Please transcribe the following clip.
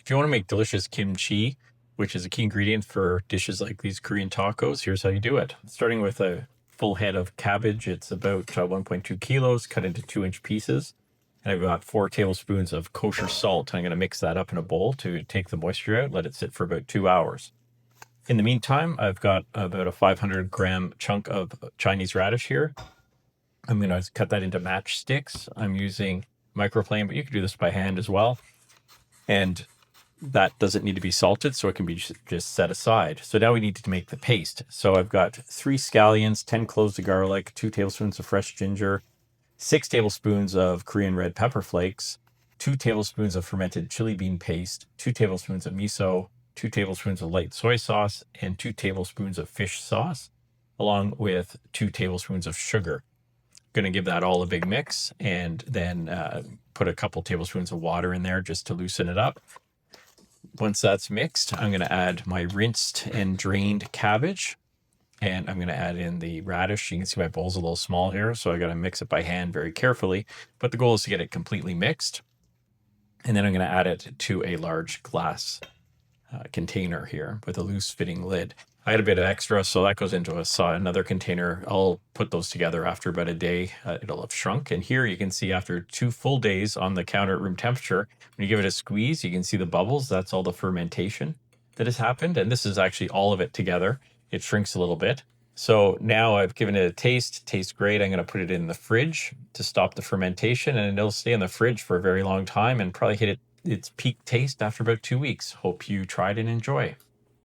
If you want to make delicious kimchi, which is a key ingredient for dishes like these Korean tacos, here's how you do it. Starting with a full head of cabbage. It's about 1.2 kilos, cut into 2-inch pieces. And I've got 4 tablespoons of kosher salt. I'm going to mix that up in a bowl to take the moisture out, let it sit for about 2 hours. In the meantime, I've got about a 500-gram chunk of Chinese radish here. I'm going to cut that into matchsticks. I'm using microplane, but you can do this by hand as well. And that doesn't need to be salted, so it can be just set aside. So now we need to make the paste. So I've got 3 scallions, 10 cloves of garlic, 2 tablespoons of fresh ginger, 6 tablespoons of Korean red pepper flakes, 2 tablespoons of fermented chili bean paste, 2 tablespoons of miso, 2 tablespoons of light soy sauce, and 2 tablespoons of fish sauce, along with 2 tablespoons of sugar. Going to give that all a big mix, and then put a couple tablespoons of water in there just to loosen it up. Once that's mixed, I'm going to add my rinsed and drained cabbage, and I'm going to add in the radish. You can see my bowl's a little small here, so I got to mix it by hand very carefully, but the goal is to get it completely mixed. And then I'm going to add it to a large glass container here with a loose fitting lid. I had a bit of extra, so that goes into another container. I'll put those together after about a day. It'll have shrunk. And here you can see after 2 full days on the counter at room temperature, when you give it a squeeze, you can see the bubbles. That's all the fermentation that has happened. And this is actually all of it together. It shrinks a little bit. So now I've given it a taste. Tastes great. I'm going to put it in the fridge to stop the fermentation, and it'll stay in the fridge for a very long time and probably hit its peak taste after about 2 weeks. Hope you tried and enjoy.